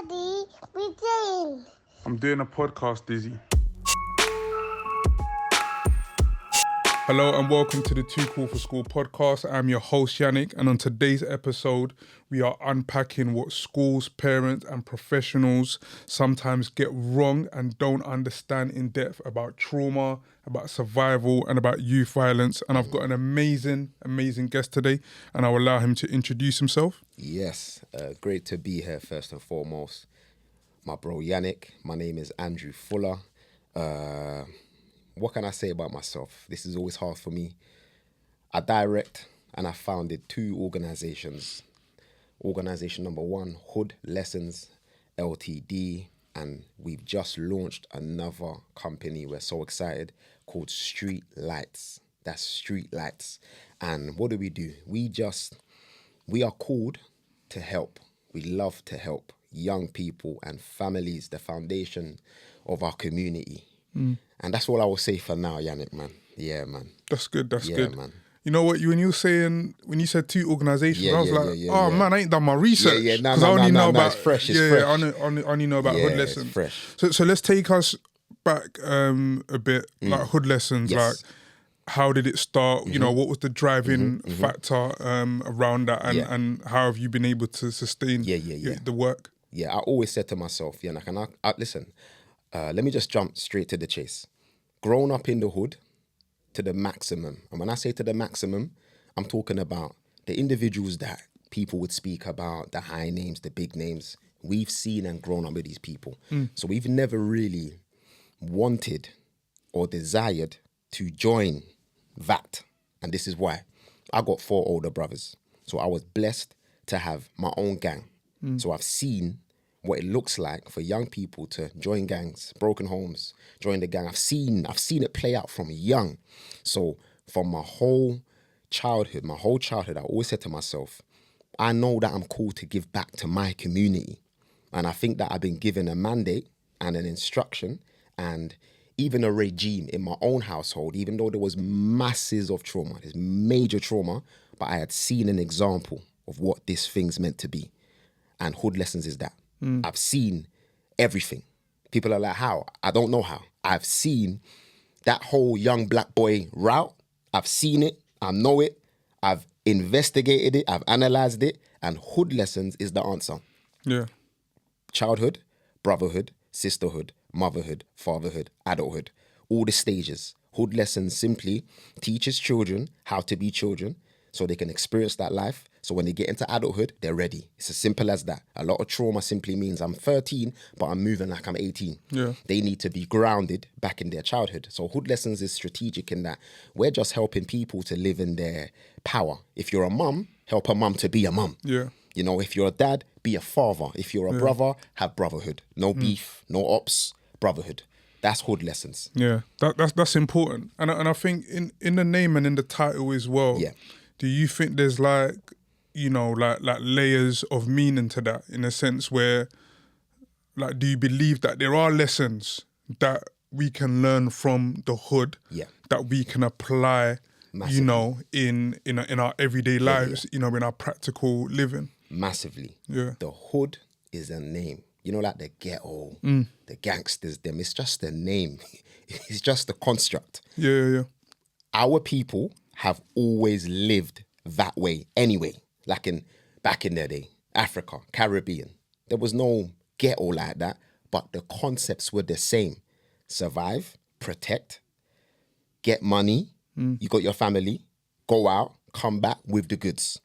Daddy, we're doing. I'm doing a podcast, Dizzy. Hello and welcome to the Too Cool for School podcast. I'm your host, Yannick, and on today's episode, we are unpacking what schools, parents, and professionals sometimes get wrong and don't understand in depth about trauma, about survival, and about youth violence. And I've got an amazing guest today, and I'll allow him to introduce himself. Yes, great to be here first and foremost. My bro Yannick, my name is Andrew Fuller. What can I say about myself? This is always hard for me. I direct and I founded two organizations. Organization number one, Hood Lessons Ltd. And we've just launched another company. We're so excited, called Street Lights. That's Street Lights. And what do? We are called to help. We love to help young people and families, the foundation of our community. And that's all I will say for now, Yannick, man. Yeah, man. That's good. That's good, man. You know what? When you said two organizations, Yeah, I was yeah, like, yeah, yeah. man, I ain't done my research. Yeah, no, because I only know about it's fresh. It's fresh. fresh. I only know about Hood Lessons. It's fresh. So let's take us back a bit, like Hood Lessons. Yes. Like, how did it start? You know, what was the driving factor around that, and how have you been able to sustain the work? Yeah, I always said to myself, Yannick, and I listen. Let me just jump straight to the chase. Grown up in the hood to the maximum. And when I say to the maximum, I'm talking about the individuals that people would speak about, the high names, the big names. We've seen and grown up with these people. So we've never really wanted or desired to join that. And this is why. I got 4 older brothers. So I was blessed to have my own gang. So I've seen what it looks like for young people to join gangs, broken homes, join the gang. I've seen it play out from young. So from my whole childhood, I always said to myself, I know that I'm called to give back to my community. And I think that I've been given a mandate and an instruction and even a regime in my own household, even though there was masses of trauma, there's major trauma, but I had seen an example of what this thing's meant to be. And Hood Lessons is that. I've seen everything. People are like, how? I don't know how. I've seen that whole young black boy route. I've seen it. I know it. I've investigated it. I've analysed it. And Hood Lessons is the answer. Yeah. Childhood, brotherhood, sisterhood, motherhood, fatherhood, adulthood. All the stages. Hood Lessons simply teaches children how to be children so they can experience that life. So when they get into adulthood, they're ready. It's as simple as that. A lot of trauma simply means I'm 13, but I'm moving like I'm 18. Yeah. They need to be grounded back in their childhood. So Hood Lessons is strategic in that we're just helping people to live in their power. If you're a mum, help a mum to be a mum. Yeah. You know, if you're a dad, be a father. If you're a brother, have brotherhood. No beef, no ops, brotherhood. That's Hood Lessons. Yeah, that's important. And I think in the name and in the title as well, do you think there's like layers of meaning to that, in a sense where, like, do you believe that there are lessons that we can learn from the hood that we can apply, Massively. in our everyday lives, in our practical living? Massively. Yeah. The hood is a name. You know, like the ghetto, the gangsters, them. It's just a name. It's just a construct. Yeah. Our people have always lived that way anyway. Like back in their day, Africa, Caribbean. There was no ghetto like that, but the concepts were the same. Survive, protect, get money. You got your family, go out, come back with the goods.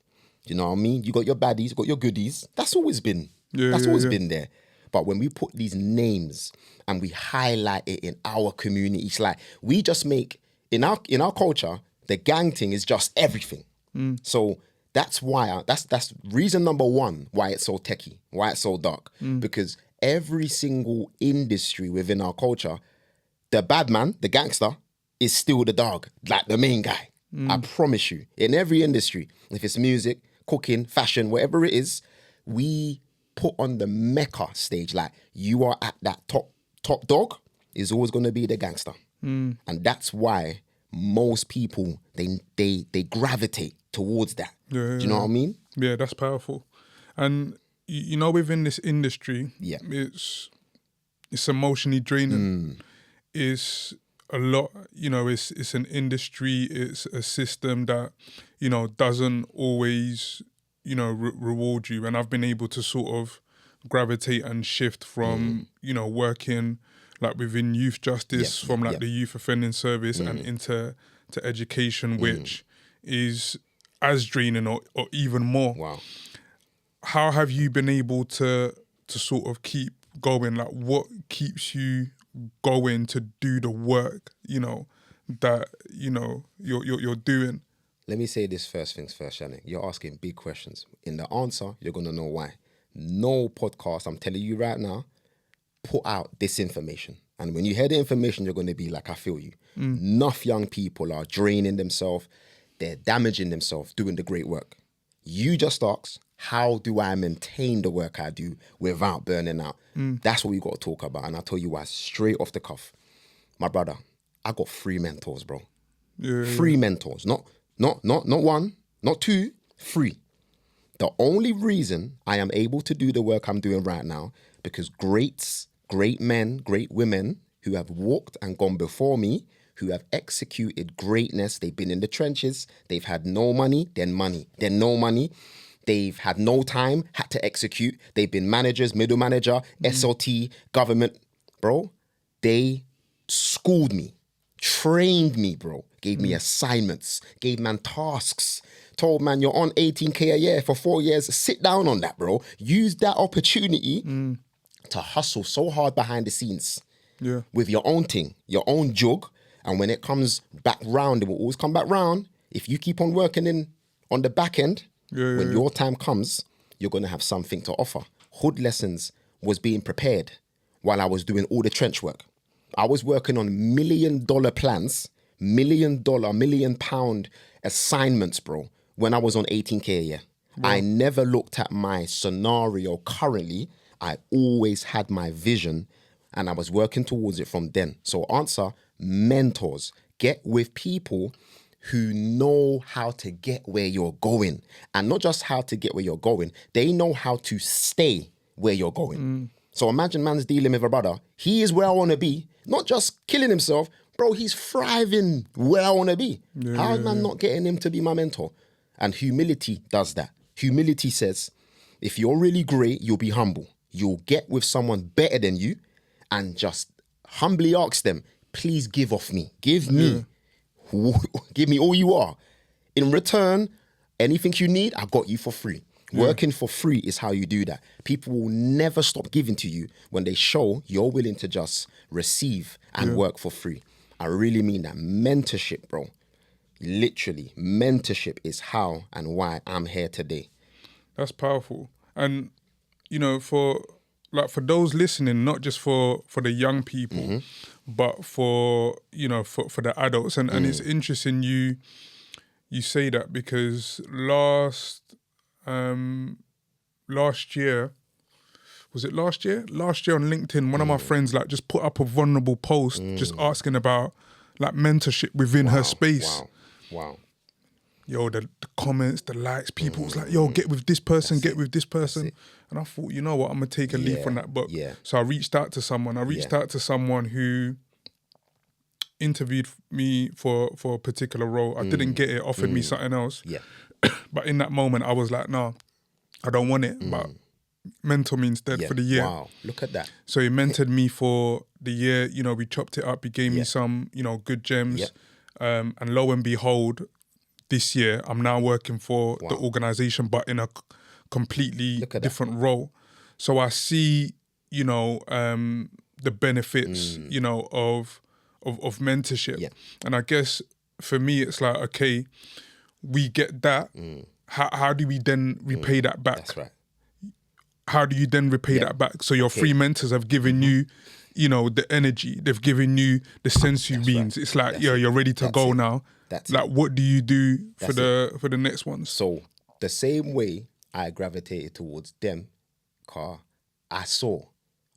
You know what I mean? You got your baddies, you got your goodies. That's always been been there. But when we put these names and we highlight it in our community, it's like we just make, in our culture, the gang thing is just everything. So that's why, that's reason number one why it's so techie, why it's so dark. Because every single industry within our culture, the bad man, the gangster, is still the dog, like the main guy. I promise you. In every industry, if it's music, cooking, fashion, whatever it is, we put on the mecca stage, like you are at that top dog, is always going to be the gangster. And that's why most people, they gravitate towards that. Do you know what I mean? Yeah, that's powerful. And you know, within this industry, Yeah. it's emotionally draining. It's a lot, you know, it's an industry, it's a system that, you know, doesn't always, you know, reward you. And I've been able to sort of gravitate and shift from, you know, working like within youth justice, from like the youth offending service and into education, which is as draining or even more. Wow. How have you been able to sort of keep going? Like, what keeps you going to do the work, you know, that, you know, you're doing? Let me say this first things first, Shannon. You're asking big questions. In the answer, you're going to know why. No podcast, I'm telling you right now, put out this information. And when you hear the information, you're going to be like, I feel you. Enough young people are draining themselves. They're damaging themselves doing the great work. You just ask, how do I maintain the work I do without burning out? That's what we got to talk about. And I'll tell you why, straight off the cuff. My brother, I got 3 mentors, bro. Yeah. 3 mentors. Not 1, not 2, 3. The only reason I am able to do the work I'm doing right now, because great men, great women who have walked and gone before me, who have executed greatness. They've been in the trenches. They've had no money, then money, then no money. They've had no time, had to execute. They've been managers, middle manager, SLT, government. Bro, they schooled me, trained me, bro. Gave me assignments, gave man tasks. Told man, you're on 18K a year for 4 years. Sit down on that, bro. Use that opportunity to hustle so hard behind the scenes. Yeah. With your own thing, your own jug. And when it comes back round, it will always come back round. If you keep on working in on the back end, when your time comes, you're going to have something to offer. Hood Lessons was being prepared while I was doing all the trench work. I was working on $1 million plans, $1 million, £1 million assignments, bro, when I was on 18K a year. Wow. I never looked at my scenario currently. I always had my vision and I was working towards it from then. So answer, mentors. Get with people who know how to get where you're going. And not just how to get where you're going, they know how to stay where you're going. So imagine man's dealing with a brother. He is where I want to be, not just killing himself. Bro, he's thriving where I want to be. How is man not getting him to be my mentor? And humility does that. Humility says, if you're really great, you'll be humble. You'll get with someone better than you and just humbly ask them, please give off me. Give me all you are. In return, anything you need, I got you for free. Working for free is how you do that. People will never stop giving to you when they show you're willing to just receive and work for free. I really mean that. Mentorship, bro. Literally, mentorship is how and why I'm here today. That's powerful. And, you know, for those listening, not just for the young people, but for, you know, for the adults. And it's interesting you say that, because last year, was it last year? Last year on LinkedIn, one of my friends like just put up a vulnerable post just asking about like mentorship within her space. Wow. Yo, the comments, the likes, people was like, yo, get with this person, with this person. And I thought, you know what, I'm going to take a leaf from that book. Yeah. So I reached out to someone. I reached out to someone who interviewed me for a particular role. I didn't get it, offered me something else. Yeah. But in that moment, I was like, no, I don't want it. But mentor me instead for the year. Wow, look at that. So he mentored me for the year. You know, we chopped it up. He gave me some, you know, good gems. And lo and behold, this year, I'm now working for the organization, but in a completely different role. So I see, you know, the benefits, you know, of mentorship. Yeah. And I guess for me, it's like, okay, we get that. How do we then repay that back? That's right. How do you then repay that back? So your 3 mentors have given you, you know, the energy. They've given you the sensory beans. Right. It's like, you're ready to go now. That's like, what do you do for the next ones? So the same way I gravitated towards them, I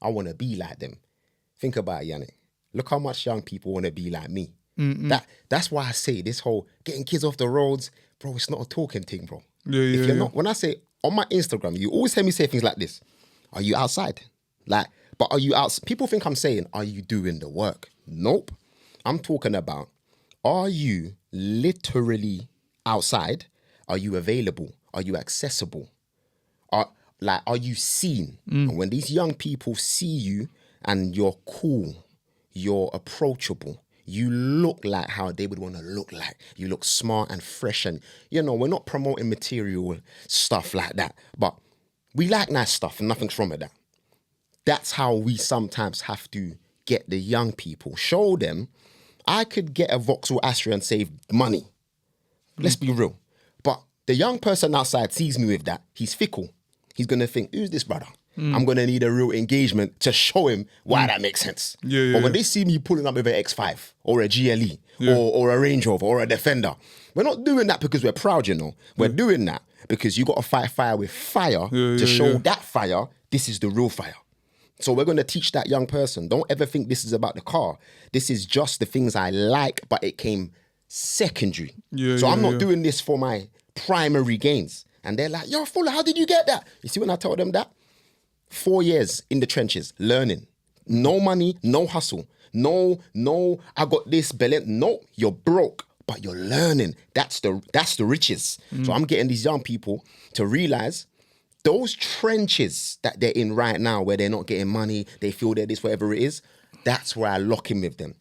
want to be like them. Think about it, Yannick. Look how much young people want to be like me. That's why I say this whole getting kids off the roads, bro, it's not a talking thing, bro. If you're not, when I say on my Instagram, you always hear me say things like this. Are you outside? Like, but are you out? People think I'm saying, are you doing the work? Nope. I'm talking about, are you literally outside? Are you available? Are you accessible? Are you seen? And when these young people see you and you're cool, you're approachable, you look like how they would want to look like. You look smart and fresh, and we're not promoting material stuff like that, but we like nice stuff and nothing's wrong with that. That's how we sometimes have to get the young people. Show them, I could get a Vauxhall Astra and save money. Let's be real. But the young person outside sees me with that. He's fickle. He's going to think, who's this brother? I'm going to need a real engagement to show him why that makes sense. But when they see me pulling up with an X5 or a GLE or a Range Rover or a Defender, we're not doing that because we're proud, We're doing that because you got to fight fire with fire to show that fire, this is the real fire. So we're going to teach that young person, don't ever think this is about the car. This is just the things I like, but it came secondary. I'm not doing this for my primary gains. And they're like, yo, Fuller, how did you get that? You see when I tell them that? 4 years in the trenches, learning. No money, no hustle. No, I got this balance. No, you're broke, but you're learning. That's the riches. So I'm getting these young people to realize those trenches that they're in right now, where they're not getting money, they feel they're this, whatever it is, that's where I lock in with them.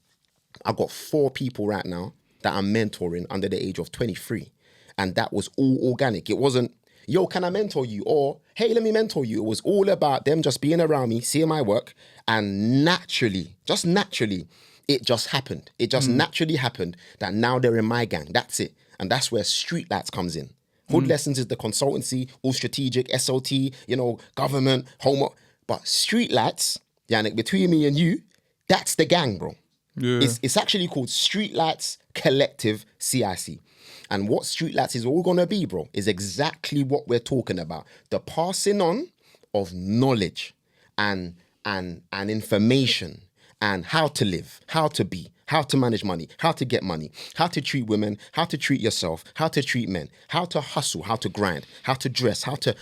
I've got 4 people right now that I'm mentoring under the age of 23. And that was all organic. It wasn't, yo, can I mentor you? Or, hey, let me mentor you. It was all about them just being around me, seeing my work. And naturally, it just happened. It just naturally happened that now they're in my gang. That's it. And that's where Streetlights comes in. Hood Lessons is the consultancy, all strategic, SOT, government, homework. But Streetlights, Yannick, between me and you, that's the gang, bro. Yeah. It's actually called Streetlights Collective CIC. And what Streetlights is all going to be, bro, is exactly what we're talking about. The passing on of knowledge and information and how to live, how to be, how to manage money, how to get money, how to treat women, how to treat yourself, how to treat men, how to hustle, how to grind, how to dress, how to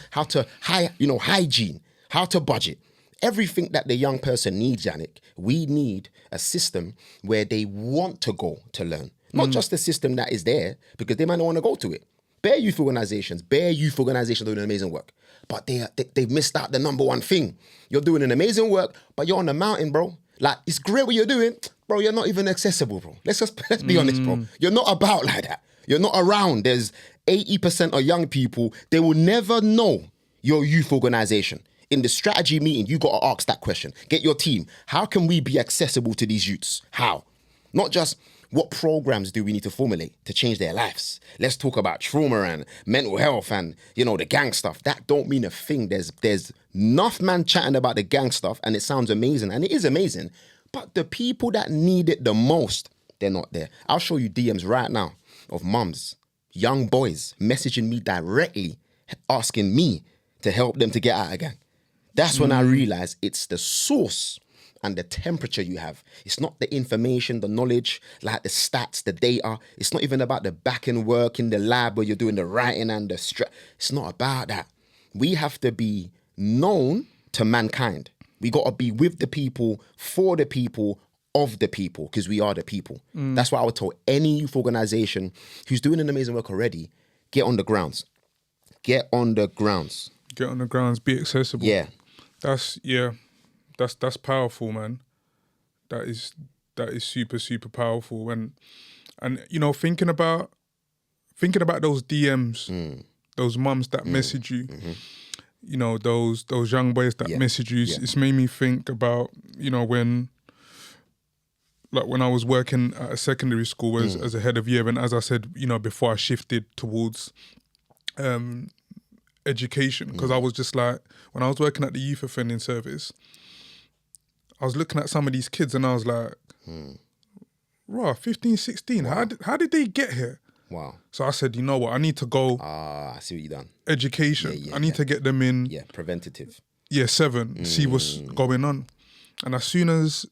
hygiene, how to budget. Everything that the young person needs, Yannick, we need a system where they want to go to learn. Not just a system that is there because they might not want to go to it. Bare youth organizations doing amazing work. But they've missed out the number one thing. You're doing an amazing work, but you're on the mountain, bro. Like, it's great what you're doing, bro. You're not even accessible, bro. Let's be honest, bro. You're not about like that. You're not around. There's 80% of young people, they will never know your youth organization. In the strategy meeting, you got to ask that question. Get your team. How can we be accessible to these youths? How? Not just what programs do we need to formulate to change their lives. Let's talk about trauma and mental health and, the gang stuff. That don't mean a thing. There's enough man chatting about the gang stuff and it sounds amazing. And it is amazing. But the people that need it the most, they're not there. I'll show you DMs right now of mums, young boys messaging me directly, asking me to help them to get out of gang. That's when I realized it's the source and the temperature you have. It's not the information, the knowledge, like the stats, the data. It's not even about the back end work in the lab where you're doing the writing and the It's not about that. We have to be known to mankind. We got to be with the people, for the people, of the people, because we are the people. That's why I would tell any youth organization who's doing an amazing work already, get on the grounds. Get on the grounds. Get on the grounds, be accessible. Yeah. That's powerful, man. That is super, super powerful. And thinking about those DMs, those mums that message you, those young boys that message you, it's made me think about, when I was working at a secondary school as a head of year, and as I said, before I shifted towards education, because I was just like, when I was working at the youth offending service, I was looking at some of these kids and I was like, raw, 15, 16, wow. How did they get here? Wow. So I said, you know what, I need to go. I see what you done. Education. I need to get them in. Yeah, preventative. Yeah, 7, see what's going on. And as soon as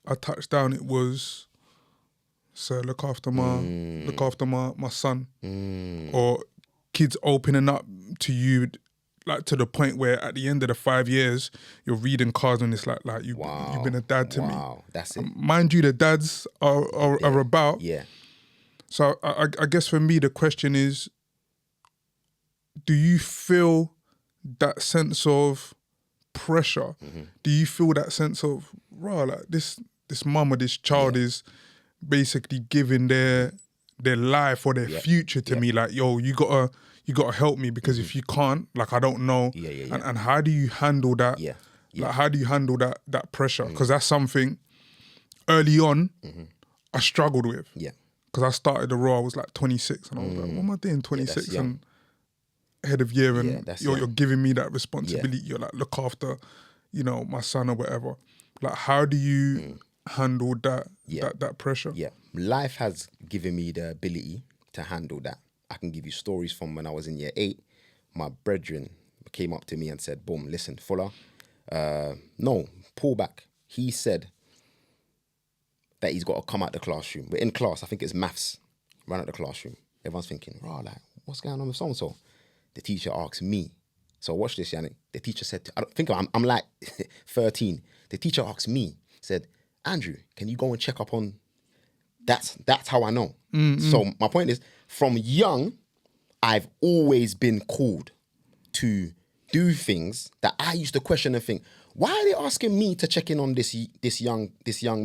I touched down, it was, sir, look after my son. Or kids opening up to you like to the point where at the end of the 5 years, you're reading cards and it's like you've been a dad to me. Wow, that's it. Mind you, the dads are about. Yeah. So I guess for me, the question is, do you feel that sense of pressure? Do you feel that sense of, like this mum or this child is basically giving their life or their future to me? Like, yo, you gotta help me, because if you can't, like, I don't know. And how do you handle that? Like, how do you handle that pressure? Because that's something early on I struggled with. Because I started the role, I was like 26, and I was like, what am I doing 26 and head of year, and you're giving me that responsibility. You're like, look after, my son or whatever. Like, how do you handle that pressure? Life has given me the ability to handle that. I can give you stories from when I was in year 8. My brethren came up to me and said, boom, listen, Fuller, no, pull back. He said that he's got to come out the classroom. We're in class, I think it's maths, run out the classroom. Everyone's thinking, like, what's going on with so-and-so? The teacher asked me. So watch this, Yannick. The teacher said, I'm like 13. The teacher asked me, said, Andrew, can you go and check up on, that's how I know. So my point is, from young, I've always been called to do things that I used to question and think, why are they asking me to check in on this young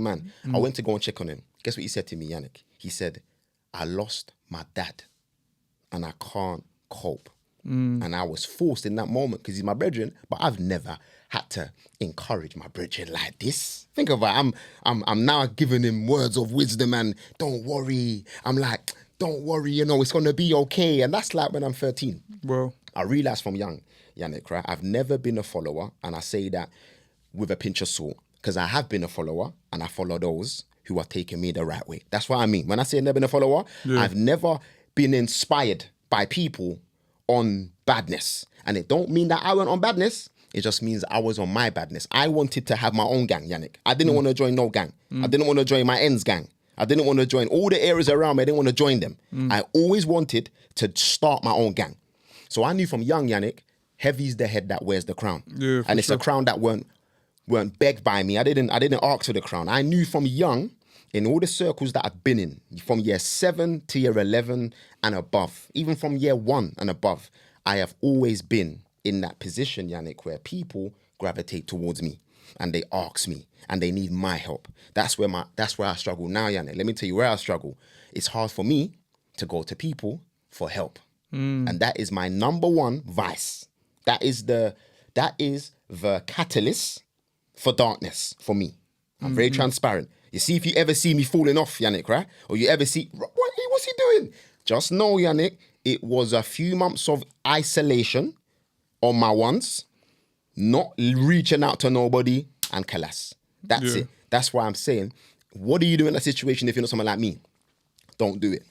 man? I went to go and check on him. Guess what he said to me, Yannick? He said, I lost my dad and I can't cope. And I was forced in that moment because he's my brethren, but I've never had to encourage my brethren like this. Think of it. I'm now giving him words of wisdom and don't worry. I'm like, don't worry, it's going to be okay. And that's like when I'm 13. Well, I realized from young, Yannick, right? I've never been a follower, and I say that with a pinch of salt, because I have been a follower and I follow those who are taking me the right way. That's what I mean. When I say I've never been a follower, I've never been inspired by people on badness. And it don't mean that I went on badness. It just means I was on my badness. I wanted to have my own gang, Yannick. I didn't want to join no gang. I didn't want to join my ends gang. I didn't want to join all the areas around me. I didn't want to join them. I always wanted to start my own gang. So I knew from young, Yannick, heavy's the head that wears the crown. Yeah, and it's a crown that weren't begged by me. I didn't ask for the crown. I knew from young, in all the circles that I've been in, from year 7 to year 11 and above, even from year 1 and above, I have always been in that position, Yannick, where people gravitate towards me and they ask me and they need my help. That's where I struggle now, Yannick. Let me tell you where I struggle. It's hard for me to go to people for help. And that is my number one vice. That is the catalyst for darkness for me. I'm very transparent. You see, if you ever see me falling off, Yannick, right? Or you ever see, what's he doing? Just know, Yannick, it was a few months of isolation on my ones, not reaching out to nobody, and kalas. That's it. That's why I'm saying, what do you do in that situation if you're not someone like me? Don't do it.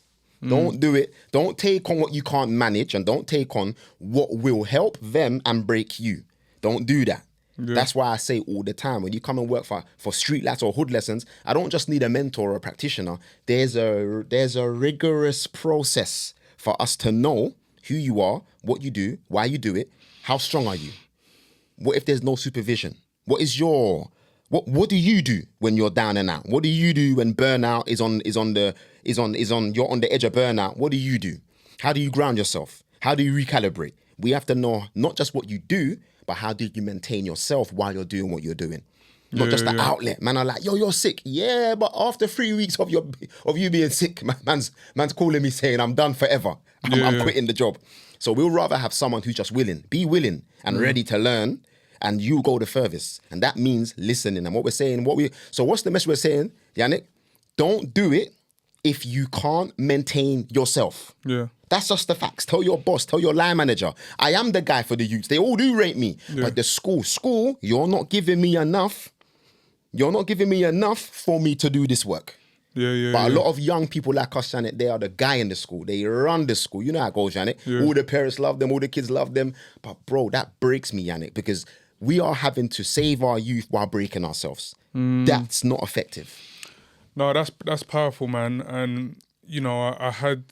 Don't do it. Don't take on what you can't manage, and don't take on what will help them and break you. Don't do that. That's why I say all the time, when you come and work for street lads or hood lessons, I don't just need a mentor or a practitioner. There's a rigorous process for us to know who you are, what you do, why you do it, how strong are you? What if there's no supervision? What do you do when you're down and out? What do you do when burnout you're on the edge of burnout? What do you do? How do you ground yourself? How do you recalibrate? We have to know not just what you do, but how do you maintain yourself while you're doing what you're doing? Not just the outlet. Man are like, yo, you're sick. Yeah, but after 3 weeks of you being sick, man's calling me saying I'm done forever. I'm quitting the job. So we'll rather have someone who's just willing. Be willing and ready to learn, and you go the furthest. And that means listening. And what we're saying, so what's the message we're saying, Yannick? Don't do it if you can't maintain yourself. Yeah. That's just the facts. Tell your boss, tell your line manager, I am the guy for the youths. They all do rate me. But the school, you're not giving me enough. You're not giving me enough for me to do this work. But a lot of young people like us, Janet, they are the guy in the school. They run the school. You know how it goes, Janet. All the parents love them, all the kids love them. But bro, that breaks me, Yannick, because we are having to save our youth while breaking ourselves. That's not effective. No, that's powerful, man. And, I had...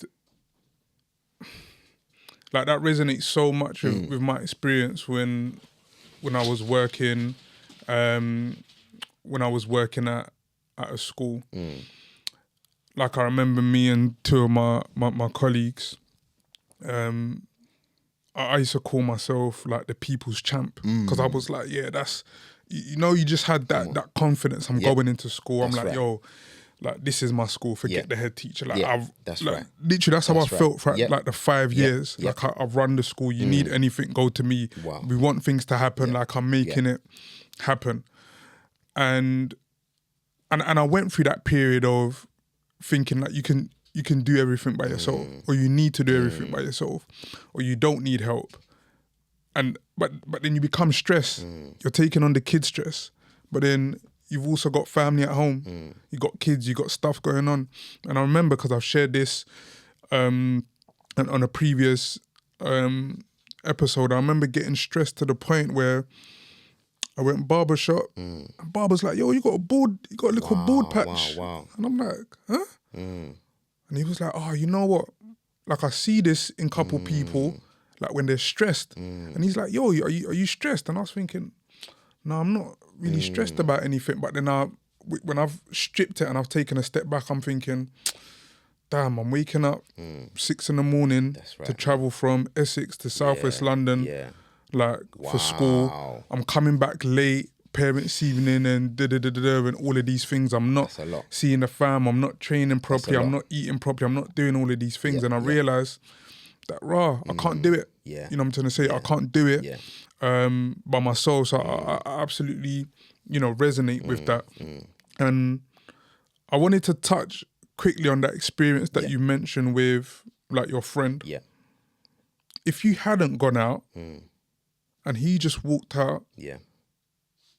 like that resonates so much with my experience when I was working, when I was working at a school. Like I remember me and two of my colleagues, I used to call myself like the people's champ because I was like, yeah, that's, you know, you just had that confidence. I'm going into school. That's I'm like, right. yo, like this is my school. Forget the head teacher. Like that's like, right. Literally, that's how I felt for Yep. like the 5 years. Yep. Like I've run the school. You need anything, go to me. Wow. We want things to happen. Like I'm making it happen. And I went through that period of thinking like you can do everything by yourself, or you need to do everything by yourself, or you don't need help. And but then you become stressed. You're taking on the kid stress, but then you've also got family at home. You got kids. You got stuff going on. And I remember because I've shared this on a previous episode. I remember getting stressed to the point where I went barbershop, and barber's like, yo, you got a little bald patch. Wow. And I'm like, huh? And he was like, oh, you know what? Like I see this in couple people, like when they're stressed. And he's like, yo, are you stressed? And I was thinking, no, I'm not really stressed about anything. But then when I've stripped it and I've taken a step back, I'm thinking, damn, I'm waking up 6 a.m. to travel from Essex to Southwest London. Like for school, I'm coming back late, parents' evening and and all of these things. I'm not seeing the fam, I'm not training properly, I'm not eating properly, I'm not doing all of these things. And I realised that, I can't do it. You know what I'm trying to say? I can't do it by myself. So I absolutely, resonate with that. And I wanted to touch quickly on that experience that you mentioned with like your friend. If you hadn't gone out, and he just walked out,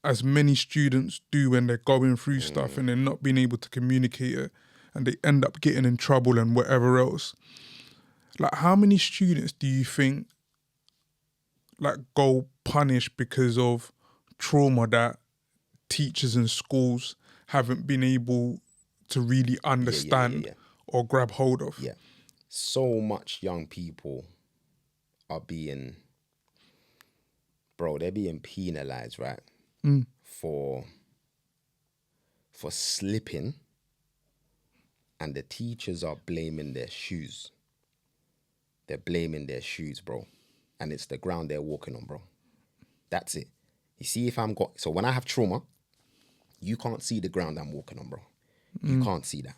as many students do when they're going through stuff and they're not being able to communicate it, and they end up getting in trouble and whatever else. Like, how many students do you think like go punished because of trauma that teachers and schools haven't been able to really understand or grab hold of? So much young people are being... Bro, they're being penalised, right? For slipping, and the teachers are blaming their shoes. They're blaming their shoes, bro. And it's the ground they're walking on, bro. That's it. You see, so when I have trauma, you can't see the ground I'm walking on, bro. You can't see that.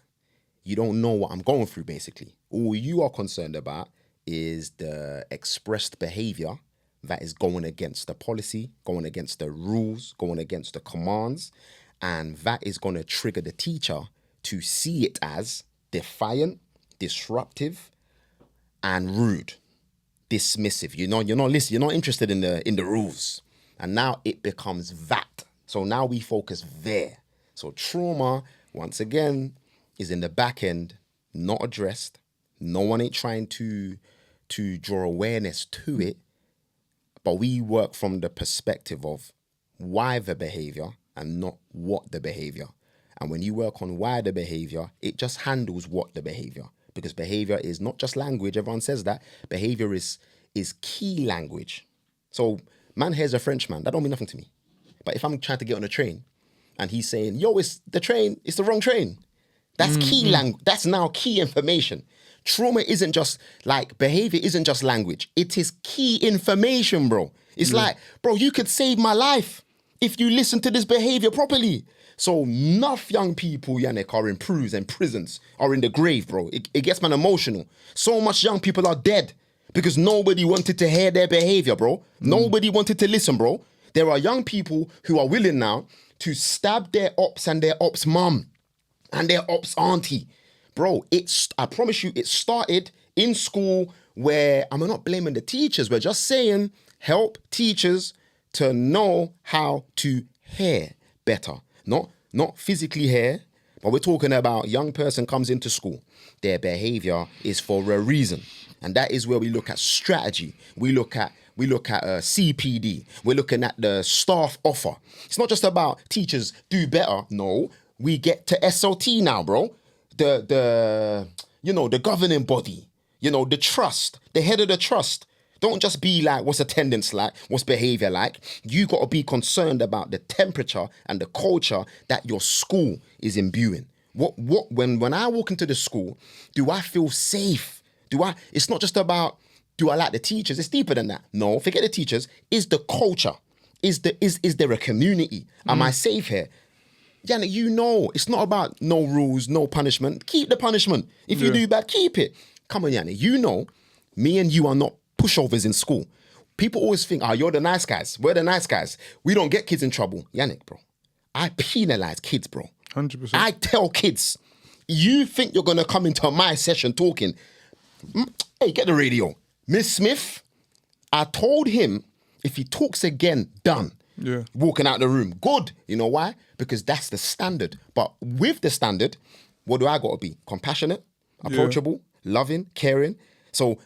You don't know what I'm going through, basically. All you are concerned about is the expressed behaviour that is going against the policy, going against the rules, going against the commands, and that is going to trigger the teacher to see it as defiant, disruptive, and rude, dismissive. You're not listening. You're not interested in the rules, and now it becomes that. So now we focus there. So trauma, once again, is in the back end, not addressed. No one ain't trying to draw awareness to it. But we work from the perspective of why the behaviour and not what the behaviour. And when you work on why the behaviour, it just handles what the behaviour. Because behaviour is not just language. Everyone says that. Behaviour is key language. So, man, here's a Frenchman. That don't mean nothing to me. But if I'm trying to get on a train and he's saying, yo, it's the wrong train. That's key language. That's now key information. Trauma isn't just like, behavior isn't just language. It is key information, bro. It's like, bro, you could save my life if you listen to this behavior properly. So enough young people, Yannick, are in prisons, are in the grave, bro. It gets man emotional. So much young people are dead because nobody wanted to hear their behavior, bro. Nobody wanted to listen, bro. There are young people who are willing now to stab their ops and their ops mum and their ops auntie. Bro, I promise you, it started in school where, I'm not blaming the teachers, we're just saying help teachers to know how to hear better. Not physically hear, but we're talking about young person comes into school. Their behavior is for a reason. And that is where we look at strategy. We look at CPD. We're looking at the staff offer. It's not just about teachers do better. No, we get to SOT now, bro. The governing body. You know, the trust, the head of the trust. Don't just be like, what's attendance like? What's behavior like? You got to be concerned about the temperature and the culture that your school is imbuing. When I walk into the school, do I feel safe? It's not just about, do I like the teachers? It's deeper than that. No, forget the teachers. Is the culture? Is there a community? Am I safe here? Yannick, you know, it's not about no rules, no punishment. Keep the punishment. If you do bad, keep it. Come on, Yannick. You know, me and you are not pushovers in school. People always think, you're the nice guys. We're the nice guys. We don't get kids in trouble. Yannick, bro, I penalize kids, bro. 100%. I tell kids, you think you're going to come into my session talking, hey, get the radio. Miss Smith, I told him if he talks again, done. Yeah. Walking out the room. Good. You know why? Because that's the standard. But with the standard, what do I got to be? Compassionate, approachable, loving, caring. So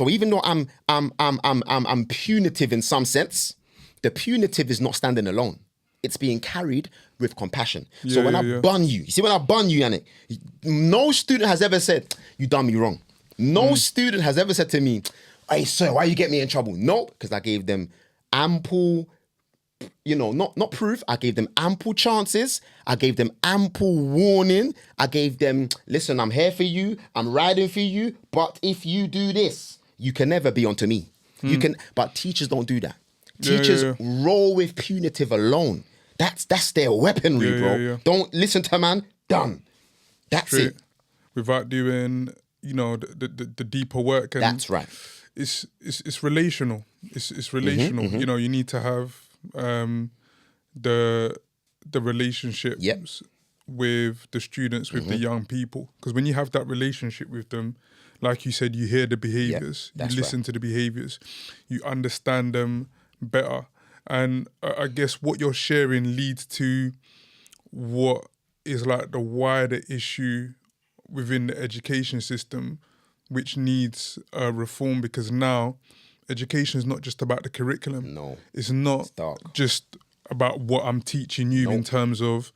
even though I'm punitive in some sense, the punitive is not standing alone. It's being carried with compassion. So when I bun you see when I bun you, Yannick, no student has ever said, you done me wrong. No student has ever said to me, hey sir, why you get me in trouble? No, because I gave them ample, not proof. I gave them ample chances. I gave them ample warning. I gave them, listen, I'm here for you. I'm riding for you. But if you do this, you can never be onto me. But teachers don't do that. Teachers roll with punitive alone. That's their weaponry, bro. Yeah. Don't listen to man. Done. That's Straight. it. Without doing, the deeper work. And that's right. It's relational. It's relational. You need to have the relationships with the students, with the young people. Because when you have that relationship with them, like you said, you hear the behaviours, you listen to the behaviours, you understand them better. And I guess what you're sharing leads to what is like the wider issue within the education system, which needs reform, because now education is not just about the curriculum. No. It's not just about what I'm teaching you in terms of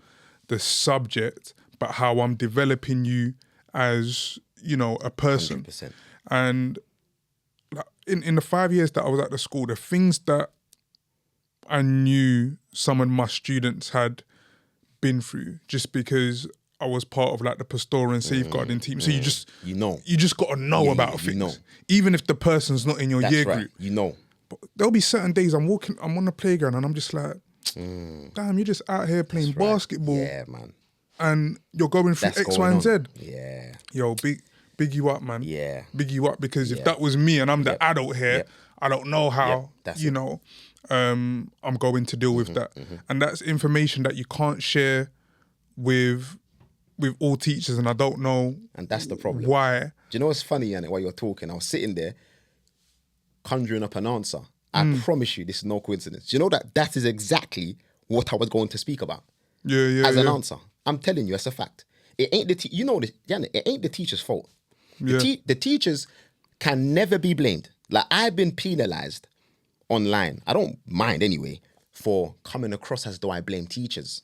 the subject, but how I'm developing you as, a person. 100%. And in the 5 years that I was at the school, the things that I knew some of my students had been through, just because I was part of like the pastoral and safeguarding team. So you just got to know about things. Even if the person's not in your year group. But there'll be certain days I'm on the playground and I'm just like, damn, you're just out here playing basketball. Yeah, man. And you're going through X, Y, and Z. Yeah. Yo, big you up, man. Yeah. Big you up, because if that was me and I'm the adult here, I don't know how, I'm going to deal with that. And that's information that you can't share with all teachers, and I don't know. And that's the problem. Why? Do you know what's funny, Yannick, while you're talking? I was sitting there conjuring up an answer. I promise you, this is no coincidence. Do you know that is exactly what I was going to speak about? As an answer. I'm telling you, it's a fact. It ain't Yannick, it ain't the teacher's fault. The teachers can never be blamed. Like, I've been penalized online, I don't mind anyway, for coming across as though I blame teachers.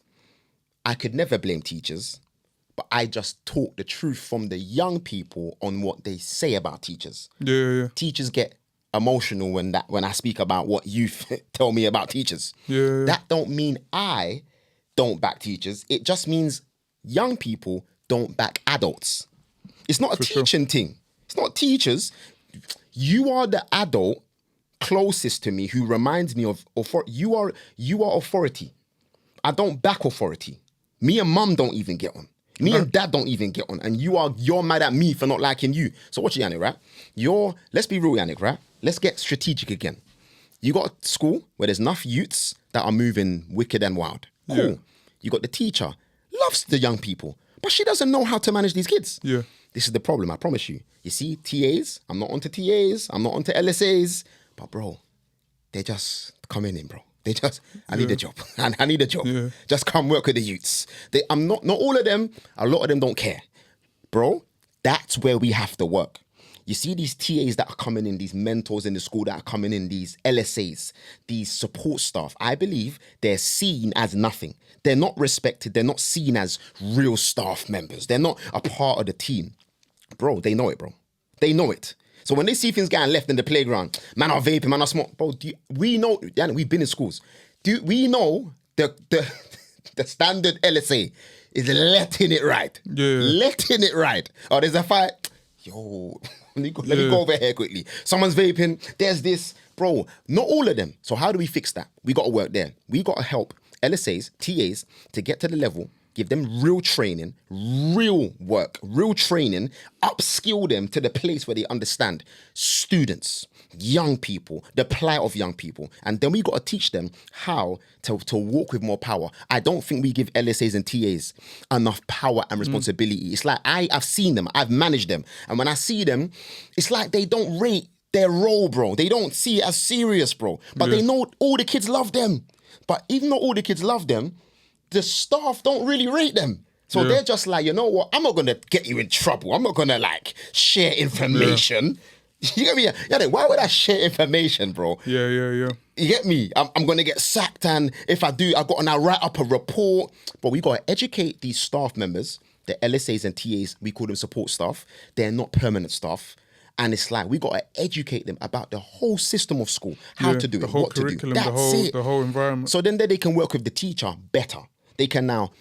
I could never blame teachers, but I just talk the truth from the young people on what they say about teachers. Teachers get emotional when I speak about what youth tell me about teachers. That don't mean I don't back teachers. It just means young people don't back adults. It's not a teaching thing. It's not teachers. You are the adult closest to me who reminds me of authority. You are authority. I don't back authority. Me and mum don't even get on. Me and dad don't even get on. And you're mad at me for not liking you. So watch it, Yannick, right? Let's be real, Yannick, right? Let's get strategic again. You got a school where there's enough youths that are moving wicked and wild. Cool. Yeah. You got the teacher, loves the young people, but she doesn't know how to manage these kids. Yeah. This is the problem, I promise you. You see, TAs, I'm not onto TAs, I'm not onto LSAs, but bro, they just coming in, bro. I need a job. I need a job. Yeah. Just come work with the youths. Not all of them, a lot of them don't care. Bro, that's where we have to work. You see these TAs that are coming in, these mentors in the school that are coming in, these LSAs, these support staff, I believe they're seen as nothing. They're not respected. They're not seen as real staff members. They're not a part of the team. Bro, they know it, bro. They know it. So when they see things getting left in the playground, man are vaping, man are smoking. Bro, we know, yeah, we've been in schools. We know the standard LSA is letting it ride. Yeah. Letting it ride. Oh, there's a fight. Yo, let me go over here quickly. Someone's vaping. There's this. Bro, not all of them. So how do we fix that? We got to work there. We got to help LSAs, TAs to get to the level, give them real training, real work, real training, upskill them to the place where they understand students, young people, the plight of young people. And then we got to teach them how to walk with more power. I don't think we give LSAs and TAs enough power and responsibility. It's like I've seen them, I've managed them. And when I see them, it's like they don't rate their role, bro. They don't see it as serious, bro. But they know all the kids love them. But even though all the kids love them, the staff don't really rate them. So they're just like, you know what? I'm not going to get you in trouble. I'm not going to like share information. You get me? Yeah, then why would I share information, bro? Yeah. You get me? I'm going to get sacked. And if I do, I've got to now write up a report. But we got to educate these staff members, the LSAs and TAs, we call them support staff. They're not permanent staff. And it's like, we got to educate them about the whole system of school, how to do it, what to do. That's it. The whole environment. So then they can work with the teacher better. They can now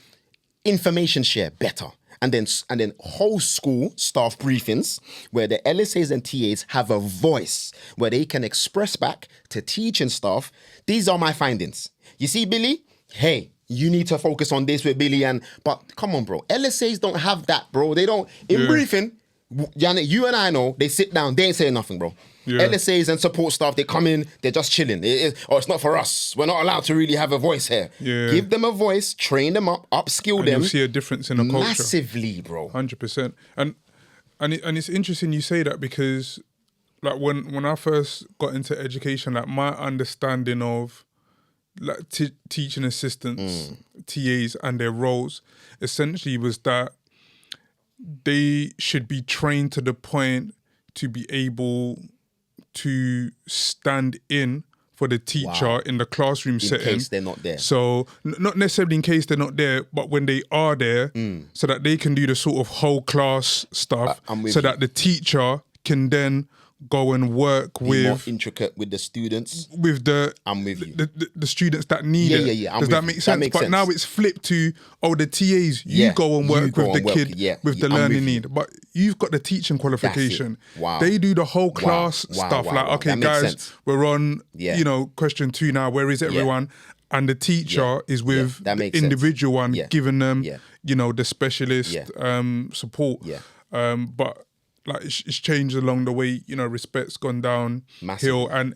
information share better. And then whole school staff briefings where the LSAs and TAs have a voice where they can express back to teaching staff, these are my findings. You see, Billy? Hey, you need to focus on this with Billy. But come on, bro. LSAs don't have that, bro. They don't. In briefing, Yannick, you and I know, they sit down, they ain't saying nothing, bro. Yeah. LSAs and support staff, they come in, they're just chilling. It's not for us. We're not allowed to really have a voice here. Yeah. Give them a voice, train them up, upskill them. You'll see a difference in the culture. Massively, bro. 100%. And it's interesting you say that because like when I first got into education, like my understanding of like teaching assistants, TAs and their roles essentially was that they should be trained to the point to be able to stand in for the teacher in the classroom setting. In case they're not there. So not necessarily in case they're not there, but when they are there, so that they can do the sort of whole class stuff, so that the teacher can then go and work with more intricate with the students. With the I'm with you. The students that need it. Yeah. Does that make sense? But now it's flipped to the TAs. You go and work with the kid with the learning need. But you've got the teaching qualification. Wow. They do the whole class stuff. Like, okay, guys, we're on question 2 now. Where is everyone? And the teacher is with the individual one, giving them the specialist support. But like it's changed along the way, respect's gone down hill, and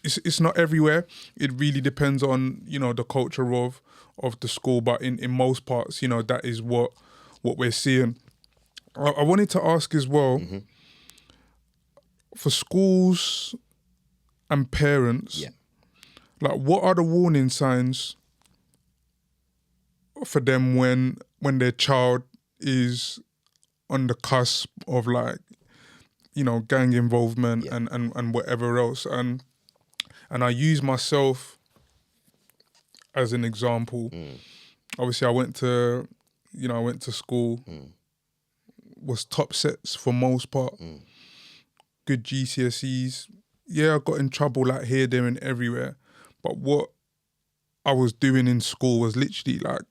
it's not everywhere. It really depends on the culture of the school, but in most parts, that is what we're seeing. I wanted to ask as well, for schools and parents, like what are the warning signs for them when their child is on the cusp of like, gang involvement and whatever else. And I use myself as an example. Obviously I went to school, was top sets for most part, good GCSEs. Yeah, I got in trouble like here, there and everywhere. But what I was doing in school was literally like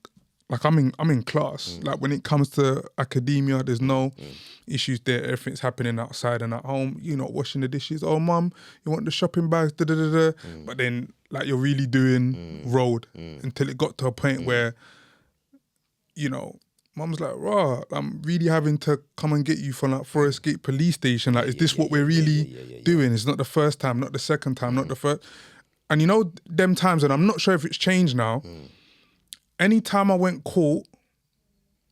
I'm in class. Like when it comes to academia, there's no issues there. Everything's happening outside and at home. You're not washing the dishes. Oh, mum, you want the shopping bags? But then like you're really doing road until it got to a point where, mum's like, rah, I'm really having to come and get you from like Forest Gate police station. Like, is this what we're really doing? It's not the first time, not the second time, not the first. And them times, and I'm not sure if it's changed now. Anytime I went court,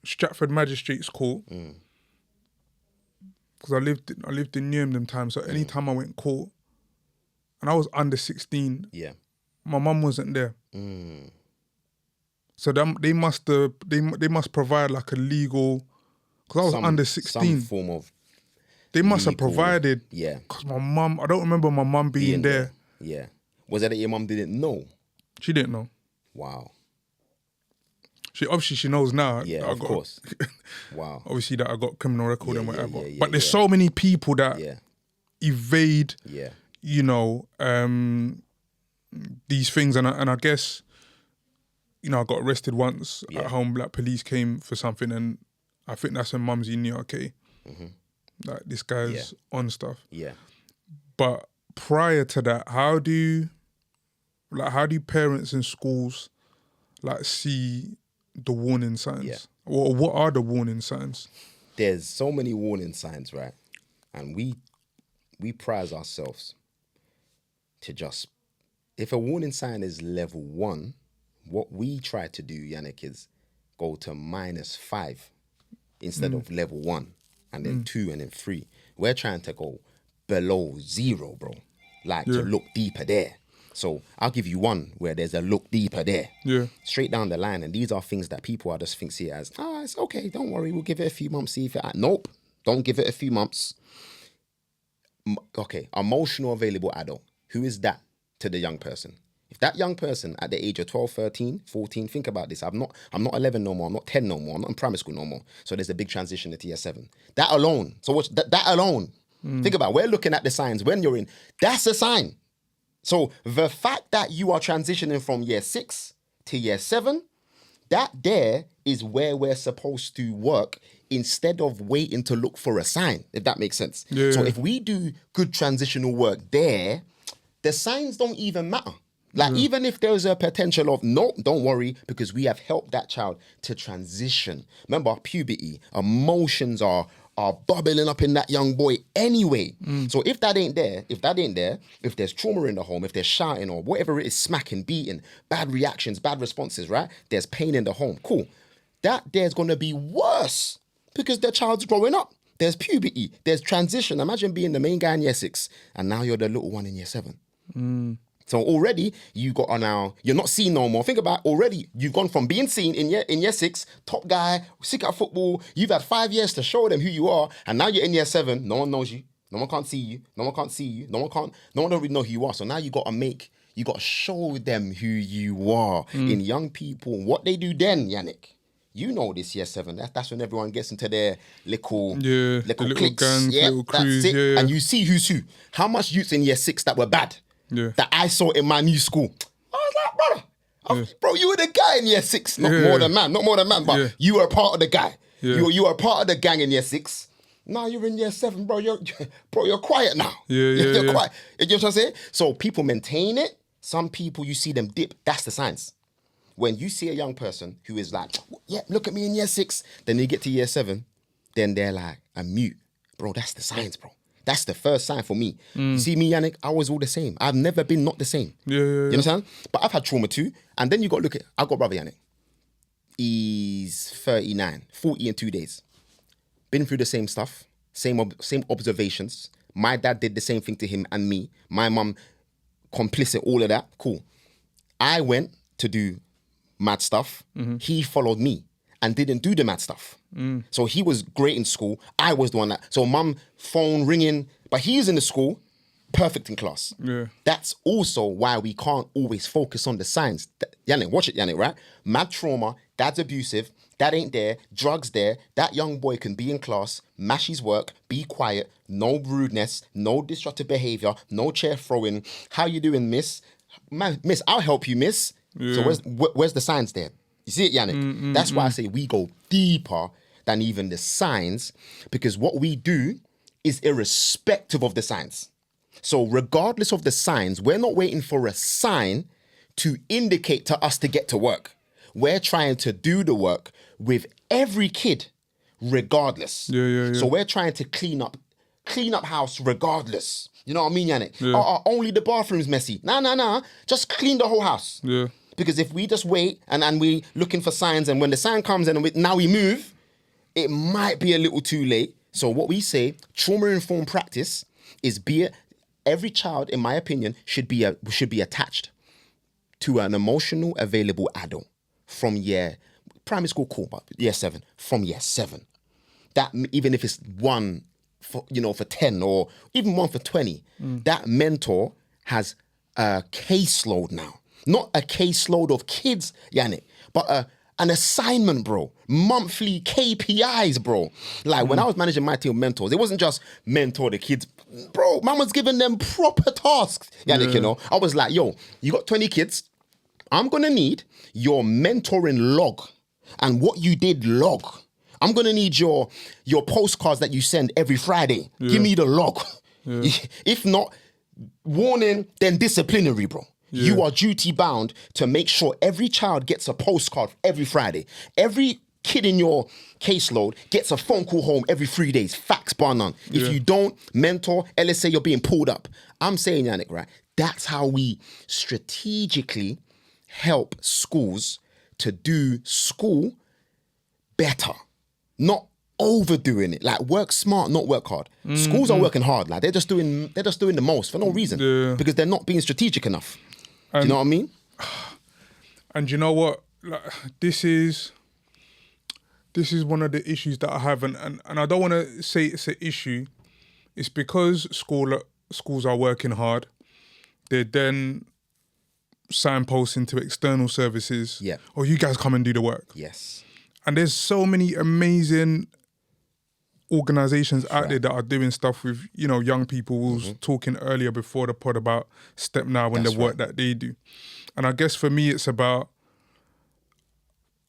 Stratford Magistrates Court, because I lived in Newham them times, so anytime I went court, and I was under 16, my mum wasn't there. So they must provide like a legal, because I was under 16. Some form of they must have provided, yeah. Because my mum, I don't remember my mum being there. Yeah. Was that your mum didn't know? She didn't know. Wow. She knows now. Yeah, of course. Wow. Obviously that I got criminal record and whatever. But there's so many people that evade, Yeah. you know, these things. And I guess, you know, I got arrested once Yeah. at home. Like police came for something, and I think that's when Mumsy knew, okay, like this guy's on stuff. Yeah. But prior to that, how do parents in schools like see the warning signs? Yeah. Or what are the warning signs? There's so many warning signs, right? And we prize ourselves to just, if a warning sign is level 1, what we try to do, Yannick, is go to -5 instead of level 1, and then 2, and then 3. We're trying to go below 0, bro. Like to look deeper there. So I'll give you one where there's a look deeper there. Yeah. Straight down the line. And these are things that people are just see it as, it's okay, don't worry, we'll give it a few months, see if it... Nope, don't give it a few months. Okay, emotional available adult. Who is that to the young person? If that young person at the age of 12, 13, 14, think about this. I'm not 11 no more, I'm not 10 no more, I'm not in primary school no more. So there's a big transition to year 7. That alone. So watch that alone. Think about it. We're looking at the signs when you're in. That's a sign. So the fact that you are transitioning from year 6 to year 7, that there is where we're supposed to work instead of waiting to look for a sign, if that makes sense. Yeah. So if we do good transitional work there, the signs don't even matter. Like even if there's a potential of, no, don't worry, because we have helped that child to transition. Remember, puberty, emotions are bubbling up in that young boy anyway. So if that ain't there, if there's trauma in the home, if there's shouting or whatever it is, smacking, beating, bad reactions, bad responses, right? There's pain in the home. Cool. That there's going to be worse because the child's growing up. There's puberty. There's transition. Imagine being the main guy in year 6 and now you're the little one in year 7. So already you got now, you're not seen no more. Think about already, you've gone from being seen in year 6, top guy, sick at football. You've had 5 years to show them who you are. And now you're in year 7. No one knows you. No one can't see you. No one can't see you. No one don't really know who you are. So now you got to show them who you are. In young people, what they do then, Yannick. You know this year 7. That's when everyone gets into their little cliques. gangs, little crews. That's it. Yeah. And you see who's who. How much youths in year 6 that were bad? Yeah. That I saw in my new school. I was like, brother, bro, you were the guy in year 6. Not more than man, but you were a part of the guy. Yeah. You were a part of the gang in year 6. Now you're in year 7, bro. You're quiet now. You're quiet. You know what I'm saying? So people maintain it. Some people, you see them dip. That's the signs. When you see a young person who is like, yeah, look at me in year 6, then they get to year 7, then they're like, I'm mute. Bro, that's the signs, bro. That's the first sign for me. You see me, Yannick, I was all the same. I've never been not the same. You understand? But I've had trauma too. And then you got to look at, I've got brother Yannick. He's 39, 40 in 2 days. Been through the same stuff, same observations. My dad did the same thing to him and me. My mum, complicit, all of that. Cool. I went to do mad stuff. He followed me and didn't do the mad stuff. So he was great in school. I was the one that... So mum, phone ringing, but he's in the school, perfect in class. Yeah. That's also why we can't always focus on the signs. Yannick, watch it, Yannick, right? Mad trauma, dad's abusive, dad ain't there, drugs there. That young boy can be in class, mash his work, be quiet, no rudeness, no disruptive behavior, no chair throwing. How you doing, miss? Miss, I'll help you, miss. Yeah. So where's the signs there? You see it, Yannick? That's why I say we go deeper than even the signs, because what we do is irrespective of the signs. So regardless of the signs, we're not waiting for a sign to indicate to us to get to work. We're trying to do the work with every kid regardless. Yeah. So we're trying to clean up house regardless. You know what I mean, Yannick? Yeah. Only the bathroom's messy. Nah. Just clean the whole house. Yeah. Because if we just wait and we looking for signs, and when the sign comes in and now we move, it might be a little too late. So what we say, trauma-informed practice is every child, in my opinion, should be attached to an emotional available adult from primary school, cool, but year 7, from year 7. That even if it's one for 10 or even one for 20, that mentor has a caseload now. Not a caseload of kids, Yannick, but an assignment, bro. Monthly KPIs, bro. Like when I was managing my team of mentors, it wasn't just mentor the kids. Bro, man was giving them proper tasks. Yannick, you know, I was like, yo, you got 20 kids. I'm going to need your mentoring log and what you did log. I'm going to need your postcards that you send every Friday. Give me the log. If not, warning, then disciplinary, bro. You are duty bound to make sure every child gets a postcard every Friday. Every kid in your caseload gets a phone call home every 3 days. Facts, bar none. If you don't mentor, let's say you're being pulled up. I'm saying, Yannick, right? That's how we strategically help schools to do school better. Not overdoing it. Like work smart, not work hard. Schools are working hard. Like they're just doing the most for no reason. Because they're not being strategic enough. Do you know what I mean? And you know what? Like, this is one of the issues that I have, and I don't want to say it's an issue. It's because schools are working hard. They're then signposting to external services. Yeah. Oh, you guys come and do the work. Yes. And there's so many amazing organizations out there that are doing stuff with, you know, young people. We was talking earlier before the pod about Step Now and the work that they do. And I guess for me, it's about,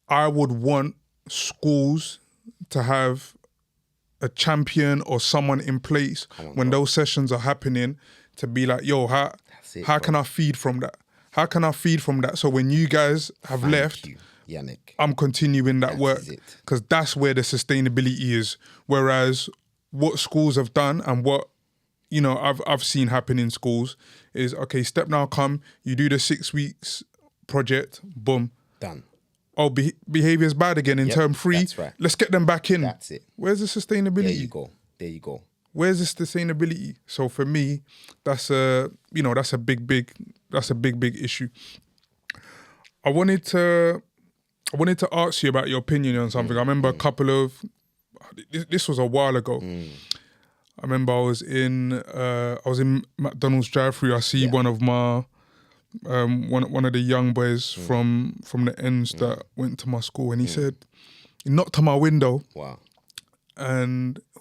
I would want schools to have a champion or someone in place when those sessions are happening to be like, yo, how can I feed from that? How can I feed from that? So when you guys have left, Yannick, I'm continuing that work, because that's where the sustainability is. Whereas what schools have done and what, you know, I've seen happen in schools is, okay, Step Now come, you do the 6 weeks project, boom. Done. Oh, behaviour's bad again in term 3. That's right. Let's get them back in. That's it. Where's the sustainability? There you go. Where's the sustainability? So for me, that's a big issue. I wanted to ask you about your opinion on something. I remember this was a while ago. I remember I was in McDonald's drive-thru. I see one of my one of the young boys from the ends that went to my school, and he said, he knocked on my window. Wow. And I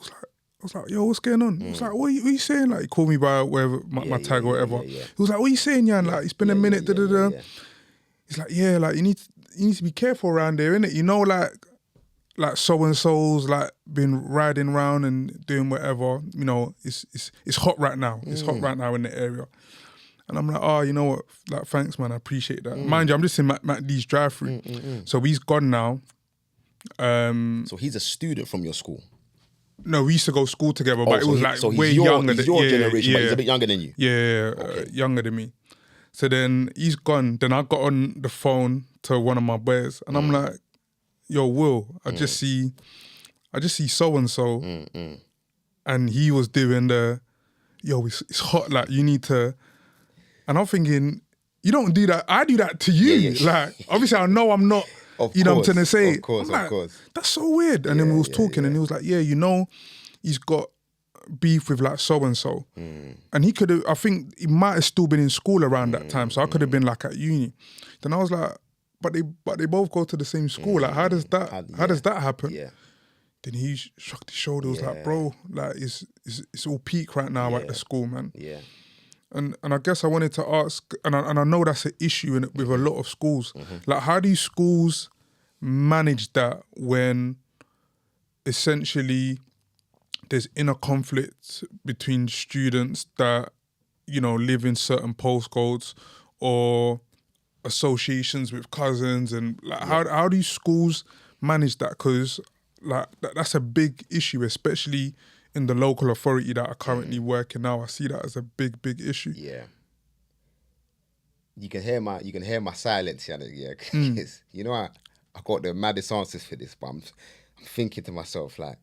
was like, yo, what's going on? He was like, what are you saying? Like, he called me by whatever, my tag or whatever. He was like, what are you saying, Jan? Like, it's been a minute, He's like, yeah, like, you need to be careful around there, innit? You know, like so-and-so's, like, been riding around and doing whatever. You know, it's hot right now. It's hot right now in the area. And I'm like, oh, you know what? Like, thanks, man. I appreciate that. Mind you, I'm just in MacD's drive-thru. So he's gone now. So he's a student from your school? No, we used to go to school together, but it was like way younger. younger. He's your generation, but he's a bit younger than you. Yeah, younger than me. So then he's gone. Then I got on the phone to one of my boys, and I'm like, yo, Will, I just see so-and-so. And he was doing it's hot, like, you need to... And I'm thinking, you don't do that. I do that to you. Like, obviously, I know I'm not... You know what I'm trying to say? Of course. That's so weird. And then we was talking and he was like, yeah, you know, he's got beef with like so-and-so. And he could have, I think he might have still been in school around that time. So I could have been like at uni. Then I was like, but they both go to the same school. Like, how does that happen? Yeah. Then he shrugged his shoulders, was like, bro, like it's all peak right now at the school, man. Yeah. And I guess I wanted to ask, and I know that's an issue with a lot of schools. Like, how do schools manage that when essentially there's inner conflict between students that, you know, live in certain postcodes or associations with cousins, and like, how do schools manage that? Because like that's a big issue, especially in the local authority that are currently working now. I see that as a big issue. Yeah. You can hear my silence, Yannick, yeah. 'Cause, you know, I got the maddest answers for this, but I'm thinking to myself like,